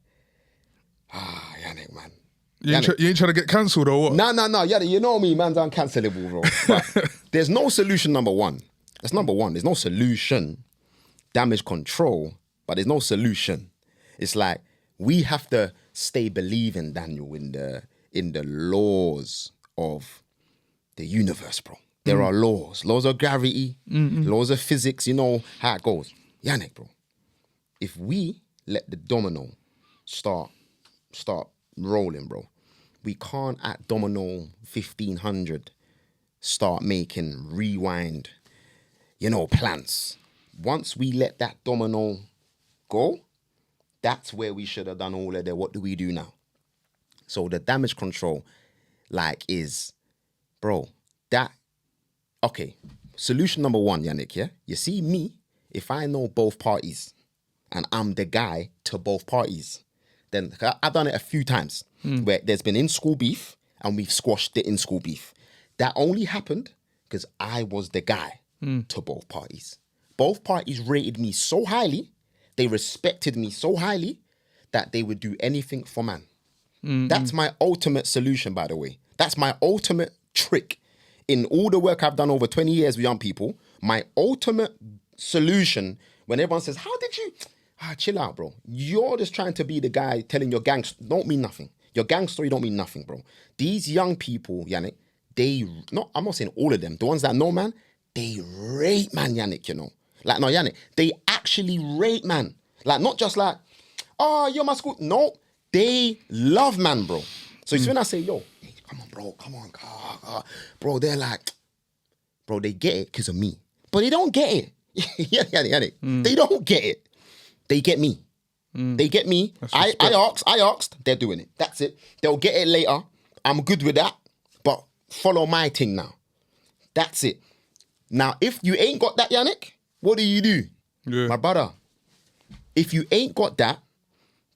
Yannick, man. You ain't trying to get cancelled or what? No, Yannick, you know me, man's uncancelable, bro. But there's no solution, number one. That's number one. There's no solution. Damage control, but there's no solution. It's like, we have to stay believing, Daniel, in the laws of the universe, bro. There are laws of gravity, laws of physics. You know how it goes. Yannick, bro, if we let the domino start rolling, bro, we can't at domino 1500 start making rewind, plans. Once we let that domino go, that's where we should have done all of that. What do we do now? So the damage control, is, bro, okay. Solution number one, Yannick, yeah? You see me, if I know both parties and I'm the guy to both parties, then I've done it a few times where there's been in-school beef and we've squashed the in-school beef. That only happened because I was the guy to both parties. Both parties rated me so highly, they respected me so highly that they would do anything for man. That's my ultimate solution, by the way. That's my ultimate trick. In all the work I've done over 20 years with young people, my ultimate solution, when everyone says, how did you... chill out, bro. You're just trying to be the guy telling your gang... Don't mean nothing. Your gang story don't mean nothing, bro. These young people, Yannick, I'm not saying all of them. The ones that know, man, they rate, man, Yannick, no, Yannick, they actually rate, man. Not just you're my school. No, they love, man, bro. So it's when I say, yo, hey, come on, bro, come on, bro, they're bro, they get it because of me. But they don't get it. Yannick. They don't get it. They get me. They get me. I asked, they're doing it. That's it. They'll get it later. I'm good with that. But follow my thing now. That's it. Now, if you ain't got that, Yannick, what do you do? Yeah. My brother, if you ain't got that,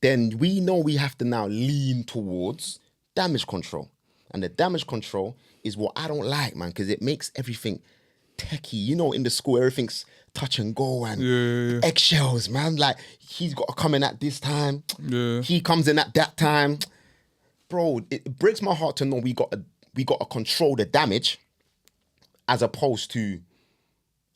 then we know we have to now lean towards damage control. And the damage control is what I don't like, man, because it makes everything techie. In the school, everything's touch and go and eggshells, man. He's got to come in at this time. Yeah. He comes in at that time. Bro, it breaks my heart to know we got to control the damage as opposed to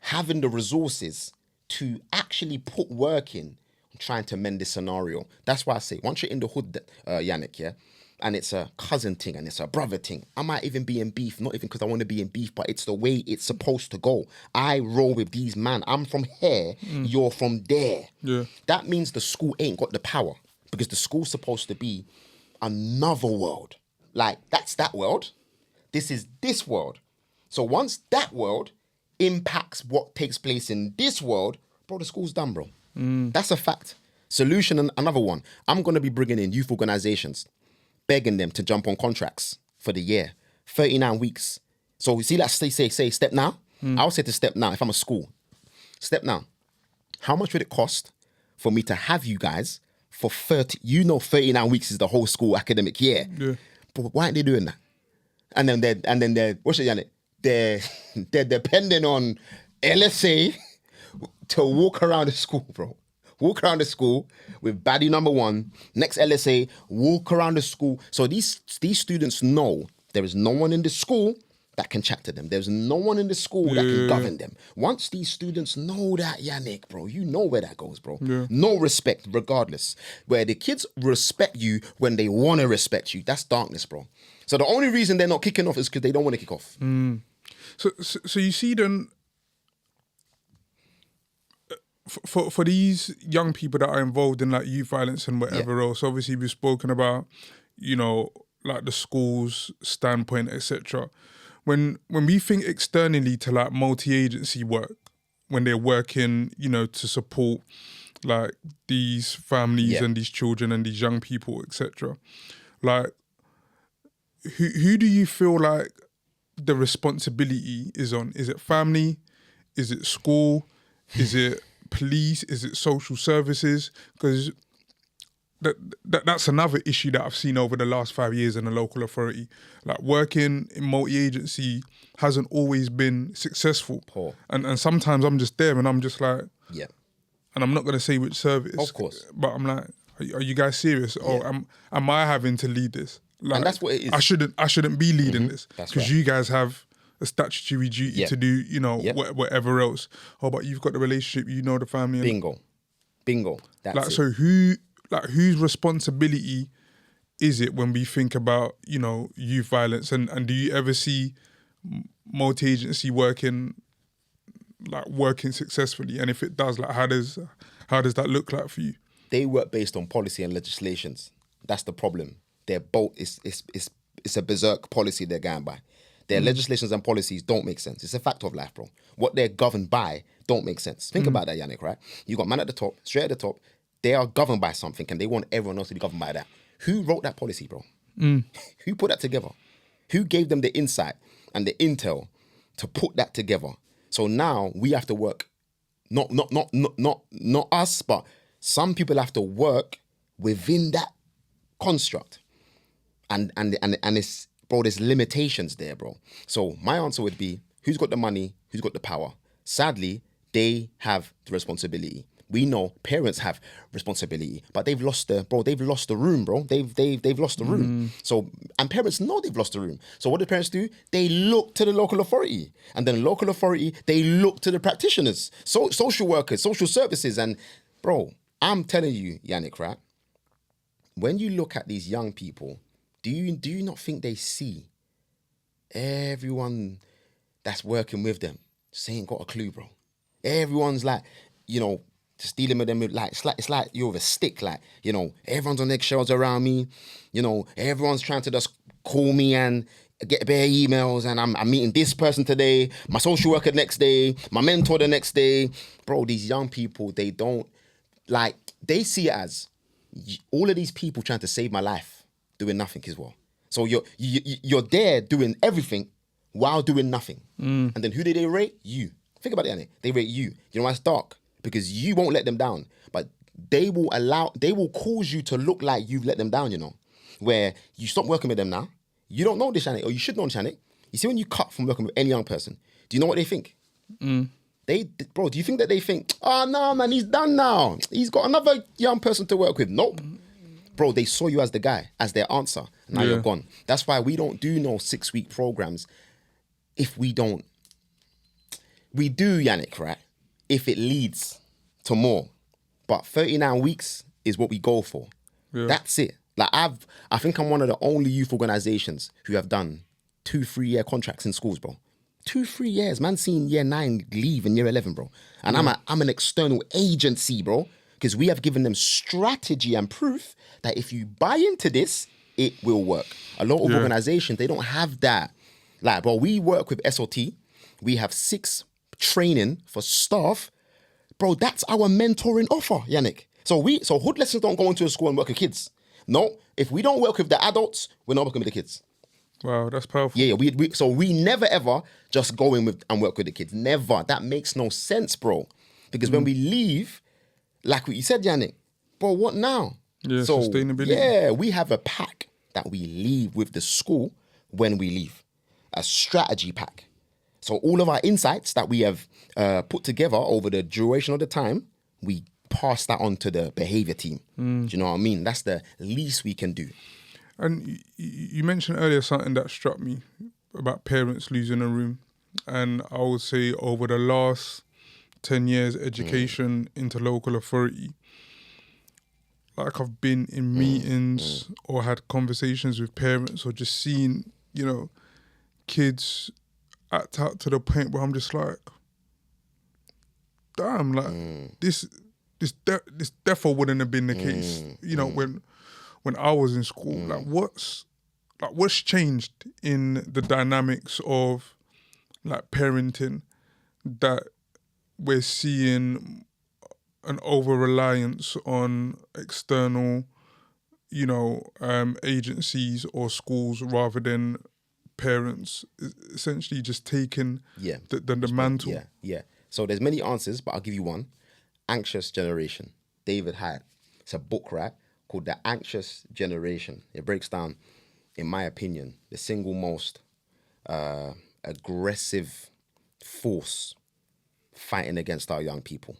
having the resources to actually put work in trying to mend this scenario. That's why I say, once you're in the hood, Yannick, yeah, and it's a cousin thing and it's a brother thing, I might even be in beef, not even because I want to be in beef, but it's the way it's supposed to go. I roll with these man. I'm from here, you're from there. Yeah. That means the school ain't got the power because the school's supposed to be another world. That's that world. This is this world. So once that world impacts what takes place in this world, bro, the school's done, bro. That's a fact. Solution, and another one. I'm going to be bringing in youth organizations, begging them to jump on contracts for the year. 39 weeks. So you see that say step now? I'll say to step now, if I'm a school. Step now. How much would it cost for me to have you guys for 39 weeks is the whole school academic year. Yeah. But why aren't they doing that? And then they're what's it, Yannick? They're depending on LSA to walk around the school, bro. Walk around the school with baddie number one. Next LSA, walk around the school. So these students know there is no one in the school that can chat to them. There's no one in the school that can govern them. Once these students know that, Yannick, bro, you know where that goes, bro. Yeah. No respect, regardless. Where the kids respect you when they want to respect you. That's darkness, bro. So the only reason they're not kicking off is because they don't want to kick off. So you see then, for these young people that are involved in youth violence and whatever else, obviously we've spoken about, the school's standpoint, etc. When we think externally to multi-agency work, when they're working, to support these families and these children and these young people, etc. Who do you feel the responsibility is on? Is it family? Is it school? Is it police? Is it social services? Because that's another issue that I've seen over the last 5 years in the local authority. Working in multi-agency hasn't always been successful. Poor. And sometimes I'm just there and I'm just and I'm not going to say which service. Of course. But I'm are you guys serious? Or am I having to lead this? And that's what it is. I shouldn't be leading this because you guys have a statutory duty to do, whatever else. Oh, but you've got the relationship, the family. Bingo. That's it. So whose responsibility is it when we think about, youth violence? And do you ever see multi-agency working like working successfully? And if it does, like how does that look like for you? They work based on policy and legislations. That's the problem. They're both it's a berserk policy they're going by. Their legislations and policies don't make sense. It's a fact of life, bro. What they're governed by don't make sense. Think about that, Yannick, right? You got man at the top, straight at the top. They are governed by something and they want everyone else to be governed by that. Who wrote that policy, bro? Who put that together? Who gave them the insight and the intel to put that together? So now we have to work, not us, but some people have to work within that construct. And it's, bro, there's limitations there, bro. So my answer would be, who's got the money? Who's got the power? Sadly, they have the responsibility. We know parents have responsibility, but they've lost the room, bro. They've lost the room. So, and parents know they've lost the room. So what do parents do? They look to the local authority, and then local authority, they look to the practitioners, social workers, social services. And bro, I'm telling you, Yannick, right? When you look at these young people, do you not think they see everyone that's working with them just ain't got a clue, bro? Everyone's like, just dealing with them with like, it's like you're with a stick, like, everyone's on eggshells around me, everyone's trying to just call me and get bare emails, and I'm meeting this person today, my social worker next day, my mentor the next day. Bro, these young people, they don't, like, they see it as all of these people trying to save my life, doing nothing as well. So you're there doing everything while doing nothing. And then who do they rate? You. Think about it, Annie. They rate you. You know why it's dark? Because you won't let them down. But they will cause you to look like you've let them down, where you stop working with them now. You don't know this, Shannon, or you should know this, Shannon. You see, when you cut from working with any young person, do you know what they think? Bro, do you think that they think, oh, no, man, he's done now. He's got another young person to work with? Nope. Bro, they saw you as the guy, as their answer. Now you're gone. That's why we don't do no 6-week programs if we don't. We do, Yannick, right? If it leads to more. But 39 weeks is what we go for. Yeah. That's it. Like I think I'm one of the only youth organizations who have done 2-3 year contracts in schools, bro. 2-3 years. Man seen year 9 leave in year 11, bro. And I'm an external agency, bro. Because we have given them strategy and proof that if you buy into this, it will work. A lot of organizations, they don't have that. Like, bro, we work with SOT. We have 6 training for staff. Bro, that's our mentoring offer, Yannick. So hood lessons don't go into a school and work with kids. No, if we don't work with the adults, we're not working with the kids. Wow, that's powerful. Yeah, we never ever just go in with and work with the kids. Never. That makes no sense, bro. Because when we leave, like what you said, Yannick, bro, what now? Yeah, so, sustainability. Yeah, we have a pack that we leave with the school when we leave. A strategy pack. So all of our insights that we have put together over the duration of the time, we pass that on to the behaviour team. Do you know what I mean? That's the least we can do. And you mentioned earlier something that struck me about parents losing a room. And I would say over the last 10 years, education into local authority, like I've been in meetings or had conversations with parents or just seen, kids act out to the point where I'm just like, damn, like this defo wouldn't have been the case, when I was in school. Like what's changed in the dynamics of like parenting that we're seeing an over-reliance on external, agencies or schools rather than parents essentially just taking the mantle? Yeah. So there's many answers, but I'll give you one. Anxious Generation, David Hyatt. It's a book, right, called The Anxious Generation. It breaks down, in my opinion, the single most aggressive force fighting against our young people,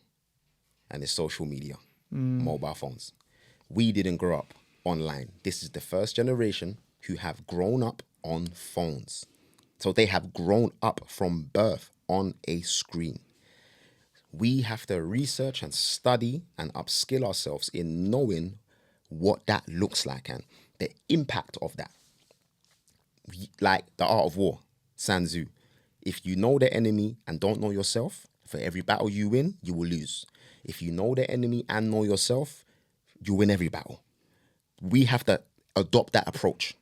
and it's social media, mobile phones. We didn't grow up online. This is the first generation who have grown up on phones. So they have grown up from birth on a screen. We have to research and study and upskill ourselves in knowing what that looks like and the impact of that. Like the art of war, Sun Tzu. If you know the enemy and don't know yourself, For every battle you win, you will lose. If you know the enemy and know yourself, you win every battle. We have to adopt that approach.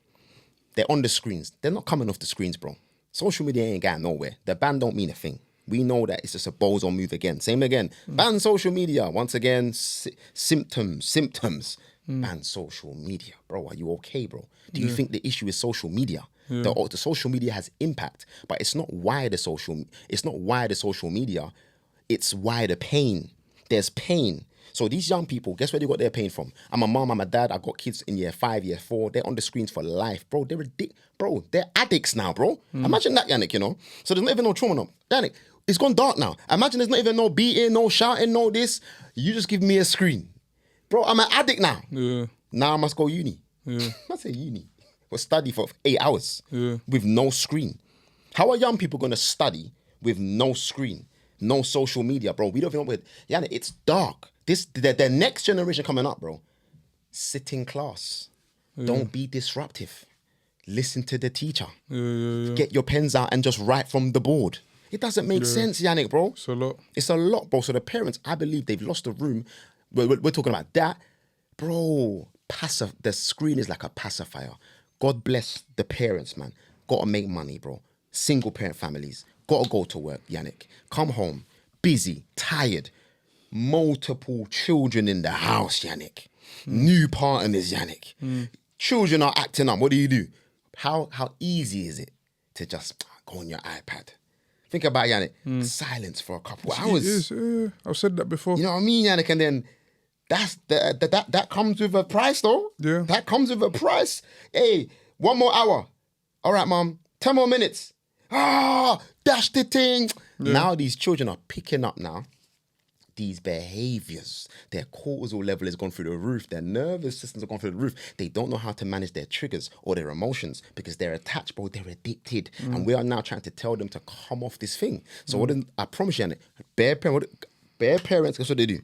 They're on the screens. They're not coming off the screens, bro. Social media ain't going nowhere. The ban don't mean a thing. We know that it's just a bozo move again. Same again. Ban social media. Once again, symptoms. Ban social media. Bro, are you okay, bro? Do you think the issue is social media? The social media has impact, but it's not why the social media, it's why the pain. There's pain. So these young people, guess where they got their pain from? I'm a mom, I'm a dad, I got kids in year 5, year 4. They're on the screens for life, bro. They're addicts now, bro. Imagine that, Yannick, you know? So there's not even no trauma now. Yannick, it's gone dark now. Imagine there's not even no beating, no shouting, no this. You just give me a screen. Bro, I'm an addict now. Yeah. Now I must go uni. Yeah. I say uni. Or study for 8 hours Yeah. with no screen. How are young people going to study with no screen? No social media, bro. We don't even know what... Yannick, it's dark. The next generation coming up, bro. Sit in class. Don't be disruptive. Listen to the teacher. Get your pens out and just write from the board. It doesn't make sense, Yannick, bro. It's a lot. It's a lot, bro. So the parents, I believe they've lost the room. We're talking about that. Bro, the screen is like a pacifier. God bless the parents, man. Gotta make money, bro. Single parent families. Gotta go to work, Yannick. Come home, busy, tired. Multiple children in the house, Yannick. New partners, Yannick. Children are acting up. What do? How easy is it to just go on your iPad? Think about Yannick. Silence for a couple hours. It is, I've said that before. You know what I mean, Yannick? And then that comes with a price, though. Yeah. That comes with a price. Hey, 1 more hour. All right, mom. 10 more minutes. Dash the thing. Yeah. Now these children are picking up now these behaviors. Their cortisol level has gone through the roof. Their nervous systems have gone through the roof. They don't know how to manage their triggers or their emotions because they're attached, bro. They're addicted. And we are now trying to tell them to come off this thing. So I promise you, bare parents, guess what they do?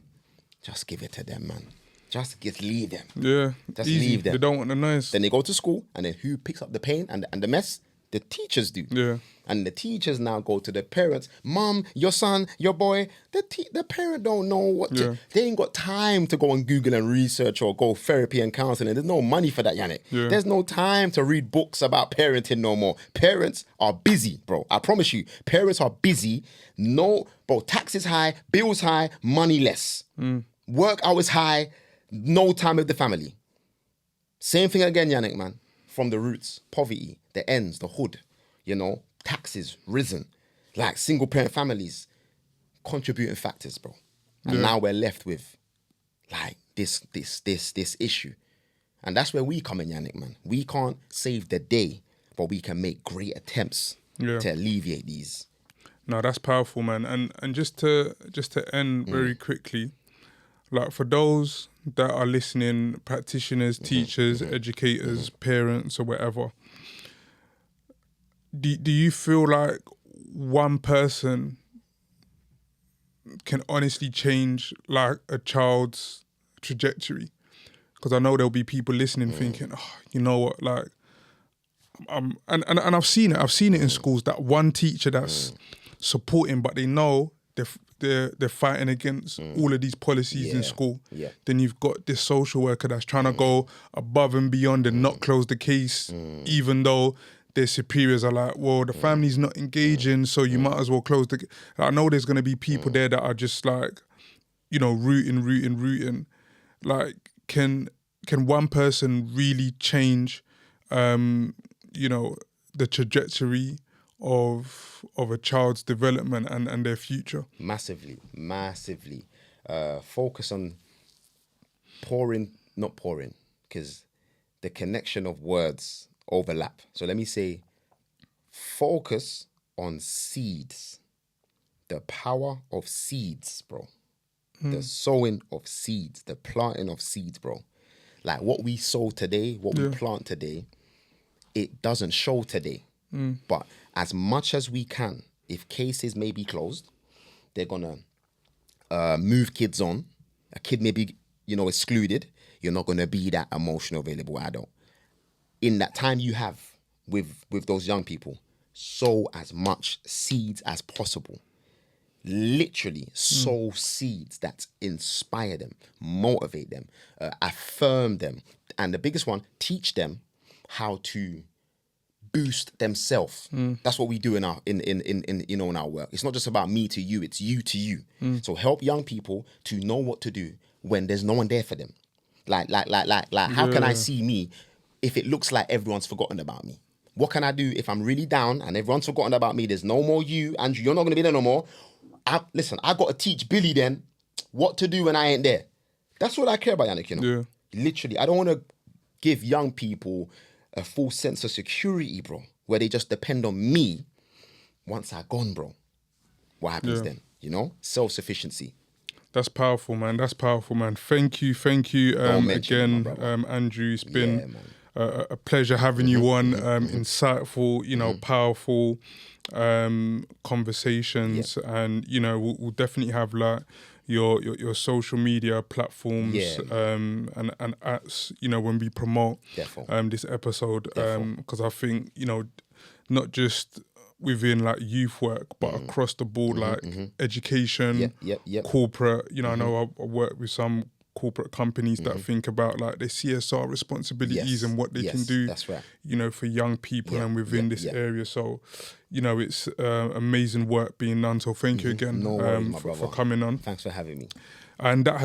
Just give it to them, man. Just leave them. Yeah. Just easy. leave them. They don't want the noise. Then they go to school, and then who picks up the pain and the mess? The teachers do. Yeah. And the teachers now go to the parents. Mom, your son, your boy. The parent don't know what to... They ain't got time to go on Google and research or go therapy and counseling. There's no money for that, Yannick. Yeah. There's no time to read books about parenting no more. Parents are busy, bro. I promise you. Parents are busy. No, bro, taxes high, bills high, money less. Work hours high, no time with the family. Same thing again, Yannick, man. From the roots, poverty, the ends, the hood, you know, taxes risen, like single parent families, contributing factors, bro. And now we're left with like this issue. And that's where we come in, Yannick, man. We can't save the day, but we can make great attempts to alleviate these. No, that's powerful, man. And just to end very quickly, like for those that are listening, practitioners, teachers, educators, parents, or whatever, do you feel like one person can honestly change like a child's trajectory? Because I know there'll be people listening thinking, oh, you know what, like, and I've seen it in schools, that one teacher that's supporting, but they know they're fighting against all of these policies in school. Yeah. Then you've got this social worker that's trying to go above and beyond and not close the case, even though their superiors are like, well, the family's not engaging, so you might as well close the... I know there's going to be people there that are just like, you know, rooting. Like, can one person really change, you know, the trajectory of a child's development and their future? Massively. Focus on not pouring, because the connection of words overlap. So let me say, focus on seeds. The power of seeds, bro. The sowing of seeds, the planting of seeds, bro. Like what we sow today, what we plant today, it doesn't show today. But as much as we can, if cases may be closed, they're gonna move kids on. A kid may be, you know, excluded. You're not gonna be that emotional available adult. In that time you have with those young people, sow as much seeds as possible. literally sow seeds that inspire them, motivate them, affirm them, and the biggest one, teach them how to boost themselves. That's what we do in our in our work. It's not just about me to you, it's you to you. So help young people to know what to do when there's no one there for them. Like how can I see me if it looks like everyone's forgotten about me? What can I do if I'm really down and everyone's forgotten about me? There's no more you, Andrew, you're not gonna be there no more. I got to teach Billy then what to do when I ain't there. That's what I care about, Yannick, Literally, I don't want to give young people a full sense of security, bro, where they just depend on me once I'm gone, bro. What happens then? Self-sufficiency. That's powerful, man. Thank you again, Andrew. It's been a pleasure having you on. Insightful, powerful conversations, and we'll definitely have like your social media platforms and apps, when we promote this episode, because I think not just within like youth work, but across the board, education, corporate. I know I work with some corporate companies that think about like their CSR responsibilities and what they can do, that's right. For young people and within this area. So, it's amazing work being done. So thank you again No worries, my for brother. coming on. Thanks for having me. And that has